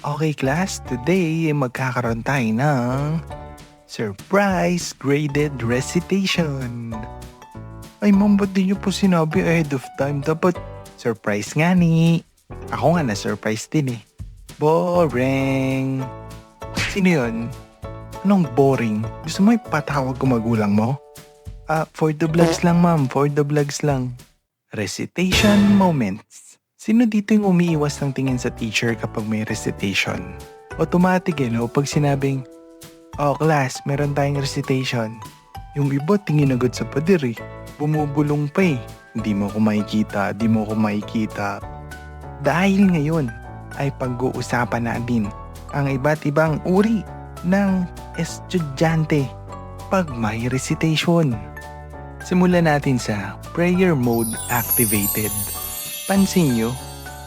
Okay class, today magkakaroon tayo ng surprise graded recitation. Ay ma'am, ba't di niyo po sinabi ahead of time? Dapat surprise nga ni. Ako nga na-surprise din eh. Boring. Sino yun? Anong boring? Gusto mo ipatawag ko magulang mo? For the vlogs lang ma'am, for the vlogs lang. Recitation moments. Sino dito yung umiiwas ng tingin sa teacher kapag may recitation? Automatic no? Pag sinabing, oh class, meron tayong recitation. Yung iba tingin agad sa pader eh. Bumubulong pa eh. Di mo ko makikita, di mo ko makikita. Dahil ngayon ay pag-uusapan natin ang iba't ibang uri ng estudyante pag may recitation. Simulan natin sa prayer mode activated. Pansin nyo,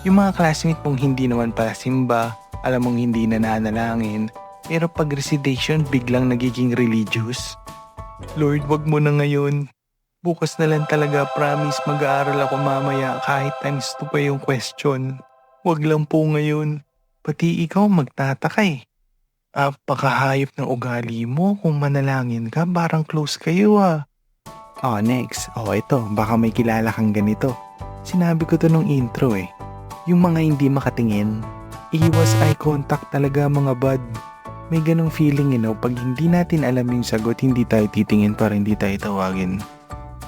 yung mga classmate mong hindi naman para simba, alam mong hindi nananalangin, pero pag recitation biglang nagiging religious. Lord, wag mo na ngayon. Bukas na lang talaga, promise mag-aaral ako mamaya kahit times 2 pa yung question. Wag lang po ngayon. Pati ikaw magtataka eh. Pakahayop ng ugali mo kung manalangin ka, parang close kayo ah. Oh, next. Oh, ito, baka may kilala kang ganito. Sinabi ko to nung intro eh. Yung mga hindi makatingin, iwas eye contact talaga mga bud. May ganong feeling pag hindi natin alam yung sagot, hindi tayo titingin para hindi tayo tawagin.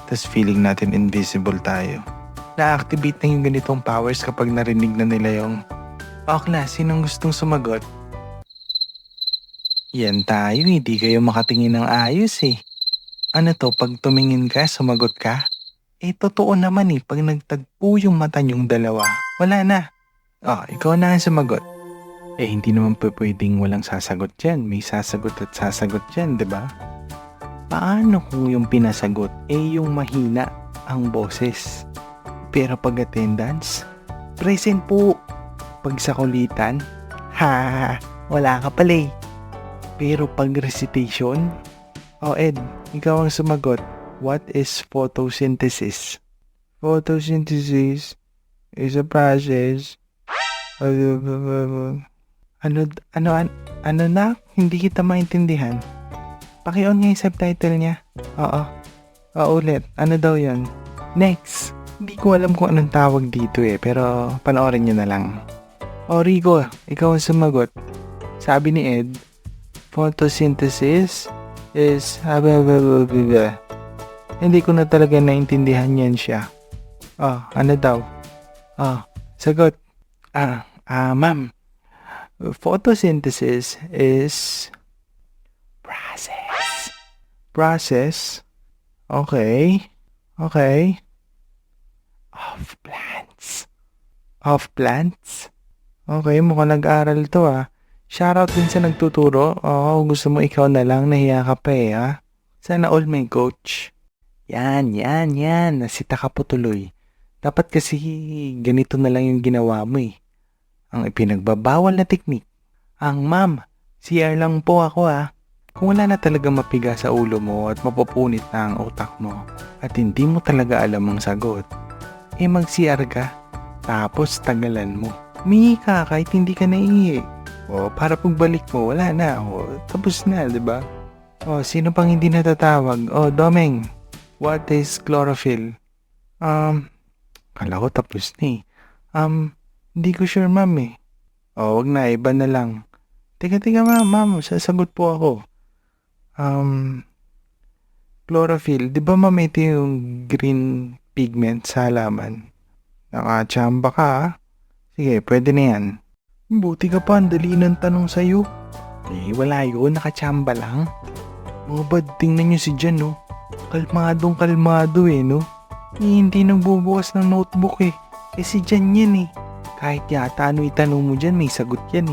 Tas feeling natin invisible tayo. Na-activate na yung ganitong powers kapag narinig na nila yung, oh class, sinong gustong sumagot? Yan tayo, hindi kayo makatingin ng ayos eh. Ano to, pag tumingin ka, sumagot ka? Totoo naman pag nagtagpo yung mata niyong dalawa, wala na. Ikaw na ang sumagot. Hindi naman pwedeng walang sasagot dyan. May sasagot at sasagot dyan, di ba? Paano kung yung pinasagot, yung mahina ang boses? Pero pag attendance, present po. Pag sakulitan, wala ka pala eh. Pero pag recitation, Ed, ikaw ang sumagot. What is photosynthesis? Photosynthesis is a process. Ano na? Hindi kita maintindihan. Paki-on nga yung subtitle niya. Oo. Ulit. Ano daw yun? Next. Hindi ko alam kung anong tawag dito pero panoorin nyo na lang. Rico, ikaw ang sumagot. Sabi ni Ed, photosynthesis is Hindi ko na talaga naintindihan yan siya. Ano daw? Sagot. Ma'am. Photosynthesis is process. Okay. Of plants. Okay, mukhang nag-aral to Shoutout din sa nagtuturo. Gusto mo ikaw na lang, nahiya ka pa Sana all may coach. Yan. Nasita ka po tuloy. Dapat kasi ganito na lang yung ginawa mo Ang ipinagbabawal na teknik. Ma'am, CR lang po ako Kung wala na talaga mapiga sa ulo mo at mapupunit na ang utak mo at hindi mo talaga alam ang sagot, mag-CR ka. Tapos tagalan mo. Umingi ka kahit hindi ka naiihi. Para pagbalik mo, wala na. Tapos na, diba? Sino pang hindi natatawag? Domeng. What is chlorophyll? Kala ko tapos na hindi ko sure ma'am wag na, iba na lang. Teka ma'am, sasagot po ako. Chlorophyll, di ba ma'am ito yung green pigment sa halaman? Nakachamba ka Sige, pwede na yan. Buti ka pa, ang dali ng tanong sa'yo. Wala yun, nakachamba lang. Mga bad, tingnan nyo si Jan Kalmadong-kalmado no? Hindi nagbubukas ng notebook si Jan yan Kahit yata ano itanong mo dyan, may sagot yan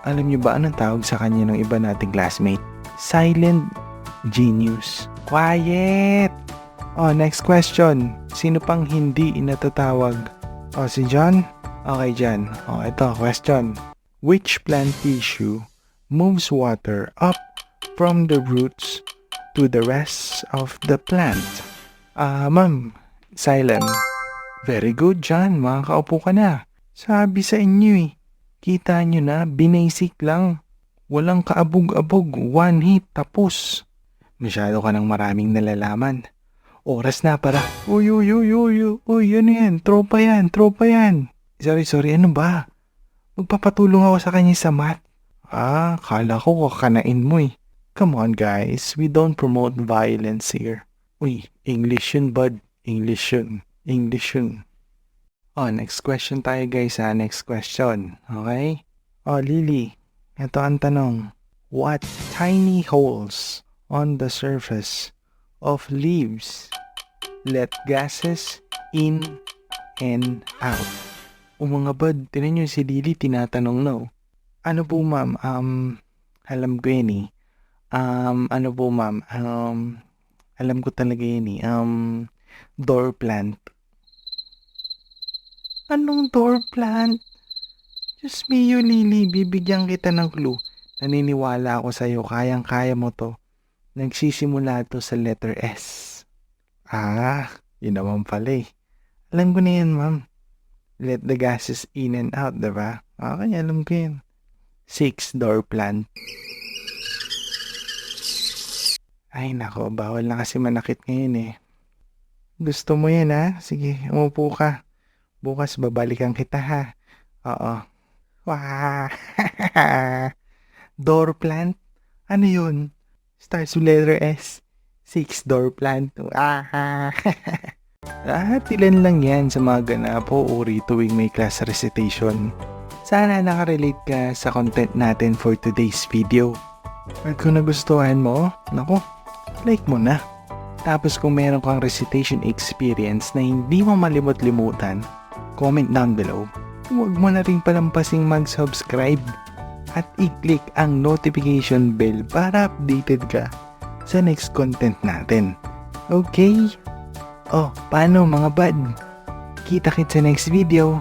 Alam nyo ba anong tawag sa kanya ng iba nating classmate? Silent genius. Quiet! Next question. Sino pang hindi inatatawag? Si John? Okay, John. Ito, question. Which plant tissue moves water up from the roots to the rest of the plant? Ma'am, silent. Very good, John. Makakaupo ka na. Sabi sa inyo Kita nyo na, binasic lang. Walang kaabog-abog, one hit, tapos. Masyado ka ng maraming nalalaman. Oras na para. Uy, uy, uy, uy, uy, ano yan? Tropa yan, tropa yan. Sorry, ano ba? Magpapatulong ako sa kanya sa math. Kala ko kakanain mo eh. Come on guys, we don't promote violence here. Uy, English yun bud. English yun. Next question tayo guys ha. Next question. Okay? Lily. Ito ang tanong. What tiny holes on the surface of leaves let gases in and out? Mga bud, tinan nyo si Lily tinatanong no. Ano po ma'am? Alam ko yun eh. Ano po ma'am? Alam ko talaga yun eh. Door plant. Anong door plant? Diyos mio, Lily, bibigyan kita ng clue. Naniniwala ako sa'yo, kayang-kaya mo to. Nagsisimula to sa letter S. Yun naman pala eh. Alam ko na yan, ma'am. Let the gases in and out, diba? Okay, alam ko yan. 6, door plant. Ay nako, bawal na kasi manakit ngayon eh. Gusto mo yan ha? Sige, umupo ka. Bukas babalikan kita ha. Oo. Wah! Door plant? Ano yun? Starts with letter S. 6, door plant. Ilan lang yan sa mga ganap o uri tuwing may class recitation. Sana nakarelate ka sa content natin for today's video. At kung nagustuhan mo, nako, like mo na. Tapos kung meron kang recitation experience na hindi mo malimot-limutan, comment down below. Huwag mo na rin palampasing mag-subscribe at i-click ang notification bell para updated ka sa next content natin. Okay? Paano mga bud? Kita-kits sa next video.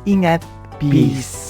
Ingat. Peace.